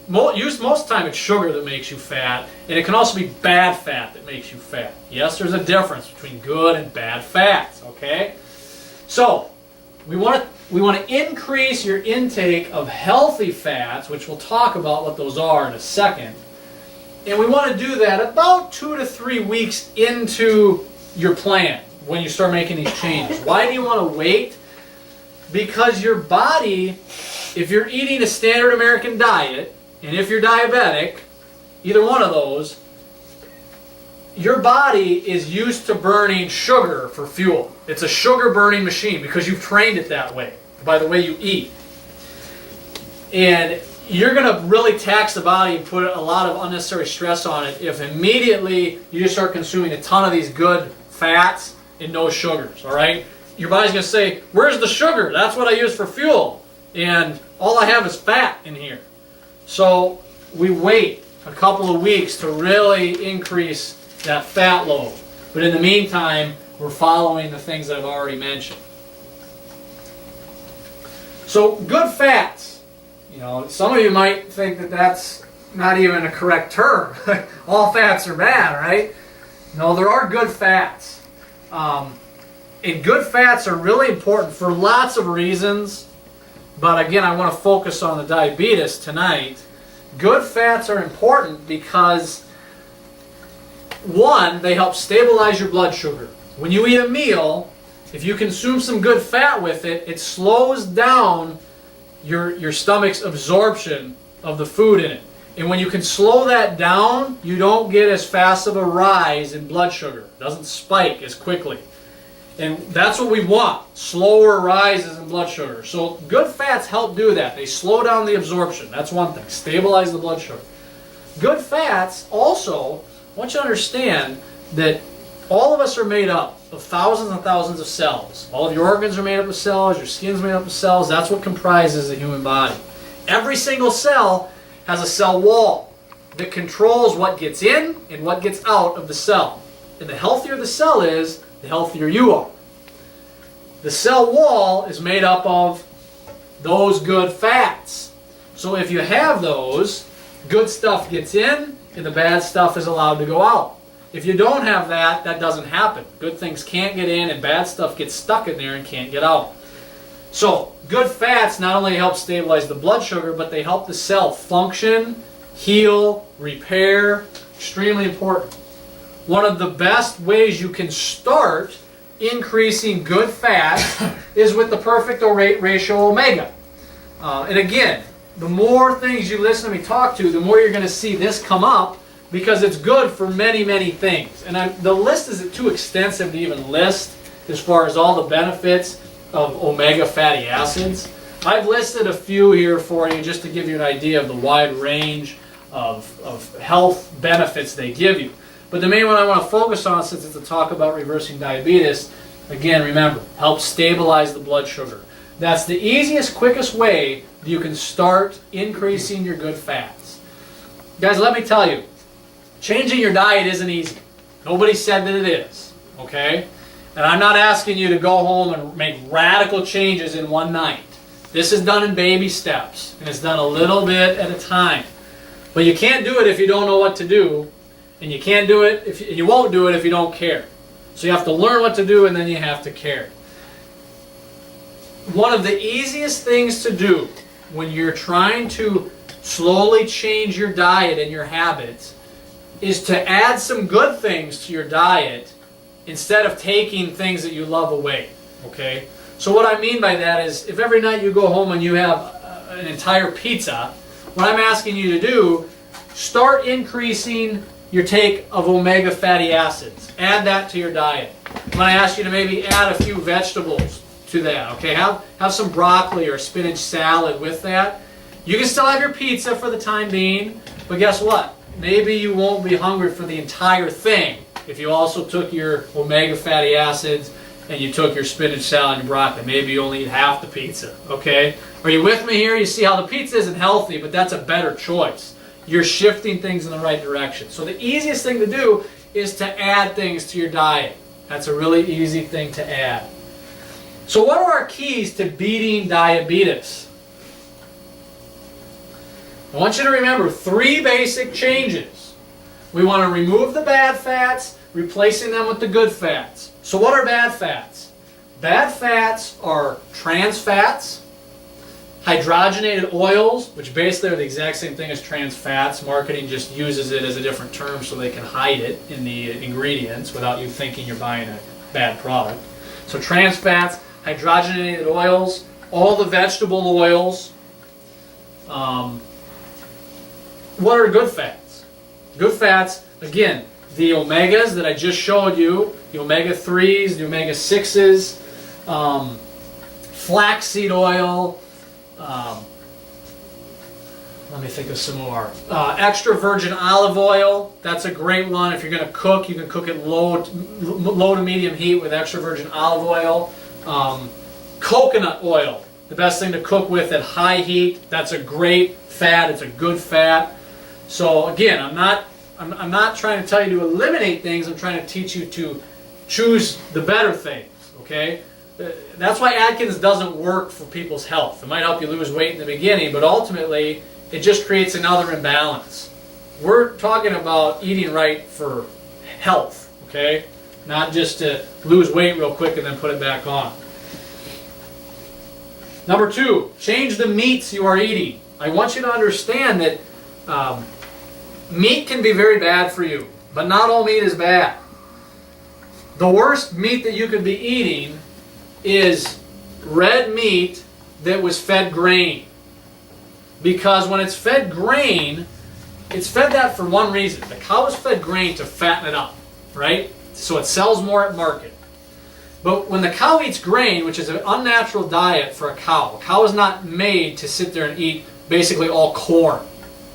most of the time it's sugar that makes you fat, and it can also be bad fat that makes you fat. Yes, there's a difference between good and bad fats, okay? So, we want to increase your intake of healthy fats, which we'll talk about what those are in a second. And we want to do that about 2 to 3 weeks into your plan when you start making these changes. Why do you want to wait? Because your body, if you're eating a standard American diet, and if you're diabetic, either one of those, your body is used to burning sugar for fuel. It's a sugar burning machine because you've trained it that way, by the way you eat. And you're going to really tax the body and put a lot of unnecessary stress on it if immediately you just start consuming a ton of these good fats and no sugars, all right? Your body's going to say, where's the sugar? That's what I use for fuel. And all I have is fat in here. So we wait a couple of weeks to really increase that fat load. But in the meantime, we're following the things that I've already mentioned. So good fats. You know, some of you might think that that's not even a correct term. All fats are bad, right? No, there are good fats. And good fats are really important for lots of reasons. But again, I want to focus on the diabetes tonight. Good fats are important because, one, they help stabilize your blood sugar. When you eat a meal, if you consume some good fat with it, it slows down your stomach's absorption of the food in it. And when you can slow that down, you don't get as fast of a rise in blood sugar. It doesn't spike as quickly. And that's what we want, slower rises in blood sugar. So good fats help do that. They slow down the absorption. That's one thing, stabilize the blood sugar. Good fats also, I want you to understand that all of us are made up of thousands and thousands of cells. All of your organs are made up of cells, your skin's made up of cells. That's what comprises the human body. Every single cell has a cell wall that controls what gets in and what gets out of the cell. And the healthier the cell is, the healthier you are. The cell wall is made up of those good fats. So if you have those, good stuff gets in and the bad stuff is allowed to go out. If you don't have that, that doesn't happen. Good things can't get in and bad stuff gets stuck in there and can't get out. So good fats not only help stabilize the blood sugar, but they help the cell function, heal, repair. Extremely important. One of the best ways you can start increasing good fat is with the perfect ratio omega. And again, the more things you listen to me talk to, the more you're going to see this come up because it's good for many, many things. And the list isn't too extensive to even list as far as all the benefits of omega fatty acids. I've listed a few here for you just to give you an idea of the wide range of health benefits they give you. But the main one I want to focus on, since it's a talk about reversing diabetes, again, remember, help stabilize the blood sugar. That's the easiest, quickest way that you can start increasing your good fats. Guys, let me tell you, changing your diet isn't easy. Nobody said that it is, okay? And I'm not asking you to go home and make radical changes in one night. This is done in baby steps, and it's done a little bit at a time. But you can't do it if you don't know what to do. And you can't do it, you won't do it if you don't care. So you have to learn what to do and then you have to care. One of the easiest things to do when you're trying to slowly change your diet and your habits is to add some good things to your diet instead of taking things that you love away. Okay? So what I mean by that is if every night you go home and you have an entire pizza, what I'm asking you to do, start increasing your take of omega fatty acids. Add that to your diet. I'm going to ask you to maybe add a few vegetables to that. Okay, have some broccoli or spinach salad with that. You can still have your pizza for the time being, but guess what? Maybe you won't be hungry for the entire thing if you also took your omega fatty acids and you took your spinach salad and your broccoli. Maybe you only eat half the pizza. Okay, are you with me here? You see how the pizza isn't healthy, but that's a better choice. You're shifting things in the right direction. So the easiest thing to do is to add things to your diet. That's a really easy thing to add. So what are our keys to beating diabetes? I want you to remember 3 basic changes. We want to remove the bad fats, replacing them with the good fats. So what are bad fats? Bad fats are trans fats, hydrogenated oils, which basically are the exact same thing as trans fats. Marketing just uses it as a different term so they can hide it in the ingredients without you thinking you're buying a bad product. So trans fats, hydrogenated oils, all the vegetable oils. What are good fats? Good fats, again, the omegas that I just showed you, the omega-3s, the omega-6s, flaxseed oil, let me think of some more. Extra virgin olive oil, that's a great one. If you're going to cook, you can cook it low to medium heat with extra virgin olive oil. Coconut oil, the best thing to cook with at high heat. That's a great fat. It's a good fat. So again, I'm not trying to tell you to eliminate things. I'm trying to teach you to choose the better things. Okay. That's why Atkins doesn't work for people's health. It might help you lose weight in the beginning, but ultimately it just creates another imbalance. We're talking about eating right for health, okay? Not just to lose weight real quick and then put it back on. Number 2, change the meats you are eating. I want you to understand that meat can be very bad for you, but not all meat is bad. The worst meat that you could be eating is red meat that was fed grain. Because when it's fed grain, it's fed that for one reason. The cow is fed grain to fatten it up, right? So it sells more at market. But when the cow eats grain, which is an unnatural diet for a cow is not made to sit there and eat basically all corn,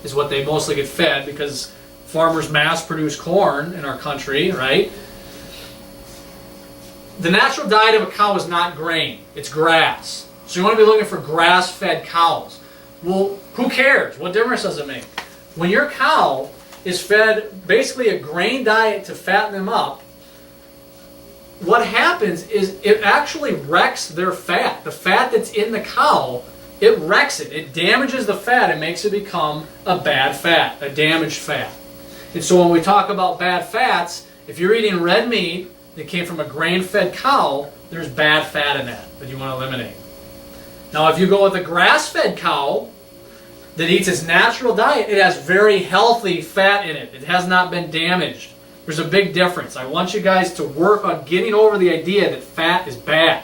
is what they mostly get fed because farmers mass produce corn in our country, right? The natural diet of a cow is not grain, it's grass. So you want to be looking for grass-fed cows. Well, who cares? What difference does it make? When your cow is fed basically a grain diet to fatten them up, what happens is it actually wrecks their fat. The fat that's in the cow, it wrecks it. It damages the fat and makes it become a bad fat, a damaged fat. And so when we talk about bad fats, if you're eating red meat that came from a grain-fed cow, there's bad fat in that you want to eliminate. Now, if you go with a grass-fed cow that eats its natural diet, it has very healthy fat in it. It has not been damaged. There's a big difference. I want you guys to work on getting over the idea that fat is bad.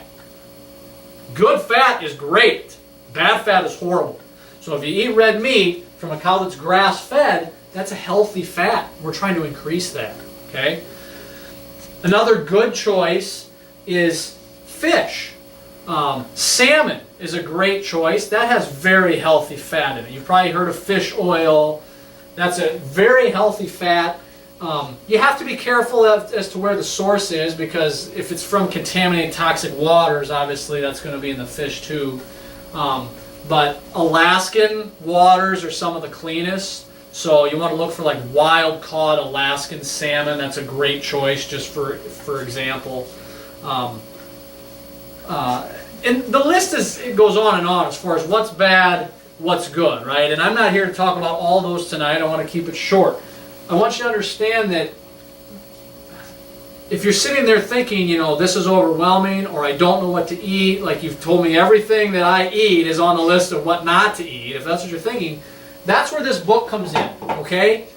Good fat is great. Bad fat is horrible. So if you eat red meat from a cow that's grass-fed, that's a healthy fat. We're trying to increase that. Okay? Another good choice is fish. Salmon is a great choice. That has very healthy fat in it. You've probably heard of fish oil. That's a very healthy fat. You have to be careful as to where the source is, because if it's from contaminated toxic waters, obviously that's going to be in the fish too. But Alaskan waters are some of the cleanest. So you want to look for like wild caught Alaskan salmon. That's a great choice, just for example. And the list it goes on and on as far as what's bad, what's good, right? And I'm not here to talk about all those tonight. I want to keep it short. I want you to understand that if you're sitting there thinking, this is overwhelming, or I don't know what to eat, like you've told me everything that I eat is on the list of what not to eat, if that's what you're thinking, that's where this book comes in, okay?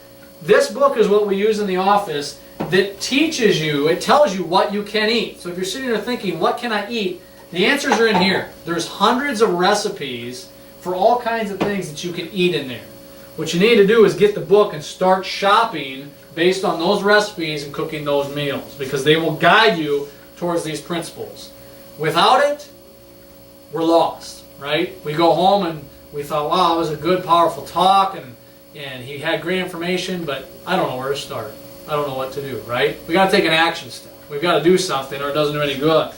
This book is what we use in the office that teaches you, it tells you what you can eat. So if you're sitting there thinking, what can I eat? The answers are in here. There's hundreds of recipes for all kinds of things that you can eat in there. What you need to do is get the book and start shopping based on those recipes and cooking those meals, because they will guide you towards these principles. Without it, we're lost, right? We go home and we thought, wow, it was a good, powerful talk, and he had great information, but I don't know where to start. I don't know what to do, right? We've got to take an action step. We've got to do something or it doesn't do any good.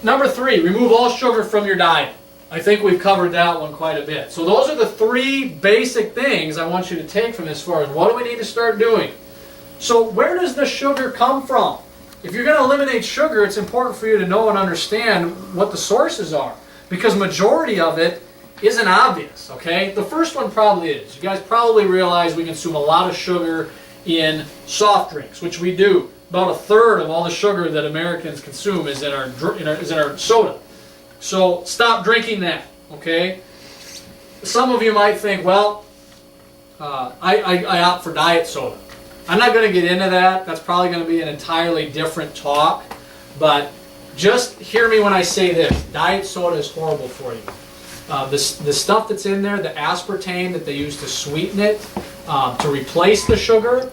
Number 3, remove all sugar from your diet. I think we've covered that one quite a bit. So those are the 3 basic things I want you to take from this, as far as what do we need to start doing. So where does the sugar come from? If you're going to eliminate sugar, it's important for you to know and understand what the sources are, because majority of it isn't obvious, okay? The first one probably is. You guys probably realize we consume a lot of sugar in soft drinks, which we do. About a third of all the sugar that Americans consume is in our soda. So stop drinking that, okay? Some of you might think, well, I opt for diet soda. I'm not going to get into that. That's probably going to be an entirely different talk. But just hear me when I say this. Diet soda is horrible for you. The stuff that's in there, the aspartame that they use to sweeten it, to replace the sugar,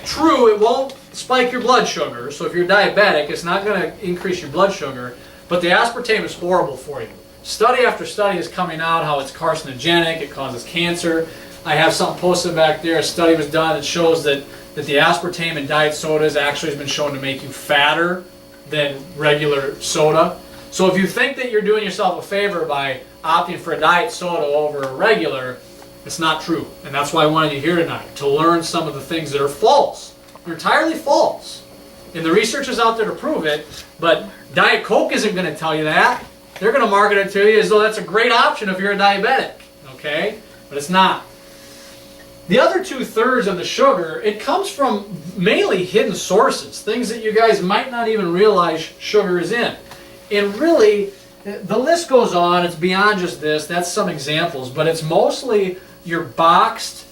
true, it won't spike your blood sugar. So if you're diabetic, it's not going to increase your blood sugar. But the aspartame is horrible for you. Study after study is coming out how it's carcinogenic, it causes cancer. I have something posted back there. A study was done that shows that the aspartame in diet sodas actually has been shown to make you fatter than regular soda. So if you think that you're doing yourself a favor by opting for a diet soda over a regular, it's not true. And that's why I wanted you here tonight, to learn some of the things that are false. They're entirely false. And the research is out there to prove it, but Diet Coke isn't going to tell you that. They're going to market it to you as though that's a great option if you're a diabetic, okay? But it's not. The other 2/3 of the sugar, it comes from mainly hidden sources, things that you guys might not even realize sugar is in. And really, the list goes on. It's beyond just this. That's some examples, but it's mostly your boxed,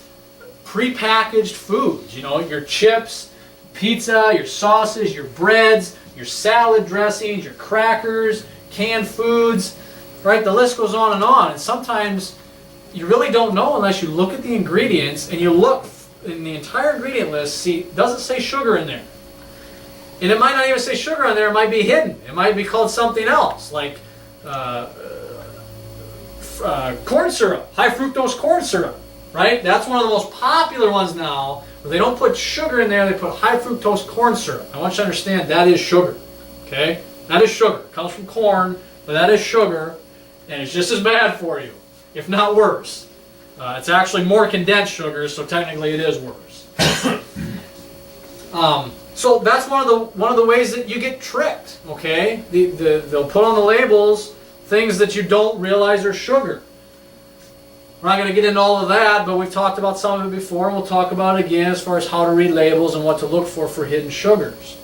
prepackaged foods. You know, your chips, pizza, your sauces, your breads, your salad dressings, your crackers, canned foods, right? The list goes on. And sometimes you really don't know unless you look at the ingredients and you look in the entire ingredient list, see, it doesn't say sugar in there. And it might not even say sugar on there, it might be hidden. It might be called something else, like corn syrup, high fructose corn syrup, right? That's one of the most popular ones now, where they don't put sugar in there, they put high fructose corn syrup. I want you to understand that is sugar, okay? That is sugar. It comes from corn, but that is sugar, and it's just as bad for you, if not worse. It's actually more condensed sugar, so technically it is worse. So that's one of the ways that you get tricked. Okay, they'll put on the labels things that you don't realize are sugar. We're not going to get into all of that, but we've talked about some of it before, and we'll talk about it again as far as how to read labels and what to look for hidden sugars.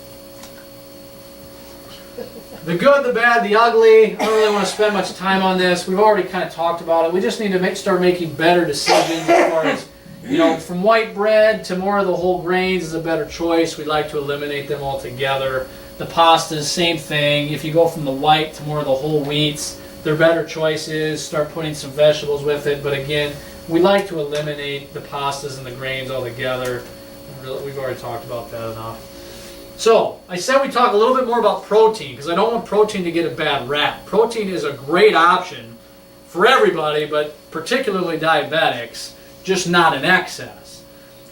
The good, the bad, the ugly. I don't really want to spend much time on this. We've already kind of talked about it. We just need to start making better decisions as far as, you know, from white bread to more of the whole grains is a better choice. We'd like to eliminate them altogether. The pastas, same thing. If you go from the white to more of the whole wheats, they're better choices. Start putting some vegetables with it. But again, we like to eliminate the pastas and the grains altogether. We've already talked about that enough. So, I said we talk a little bit more about protein because I don't want protein to get a bad rap. Protein is a great option for everybody, but particularly diabetics, just not in excess.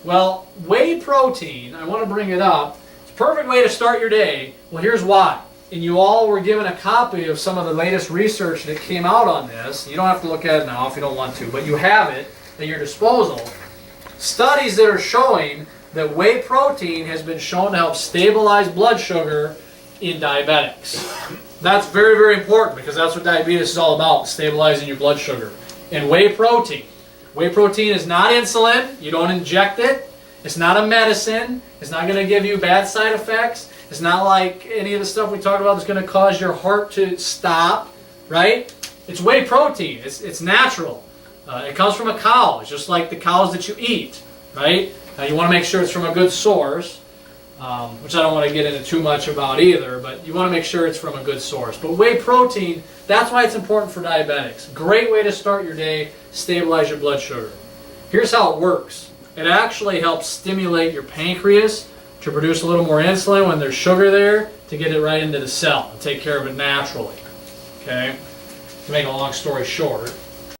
Well, whey protein, I want to bring it up. It's a perfect way to start your day. Well, here's why. And you all were given a copy of some of the latest research that came out on this. You don't have to look at it now if you don't want to, but you have it at your disposal. Studies that are showing that whey protein has been shown to help stabilize blood sugar in diabetics. That's very, very important because that's what diabetes is all about, stabilizing your blood sugar. And whey protein is not insulin. You don't inject it. It's not a medicine. It's not going to give you bad side effects. It's not like any of the stuff we talk about that's going to cause your heart to stop, right? It's whey protein. It's natural. It comes from a cow. It's just like the cows that you eat, right? Now you want to make sure it's from a good source, which I don't want to get into too much about either, but you want to make sure it's from a good source. But whey protein, that's why it's important for diabetics. Great way to start your day, stabilize your blood sugar. Here's how it works. It actually helps stimulate your pancreas to produce a little more insulin when there's sugar there, to get it right into the cell and take care of it naturally. Okay? To make a long story short,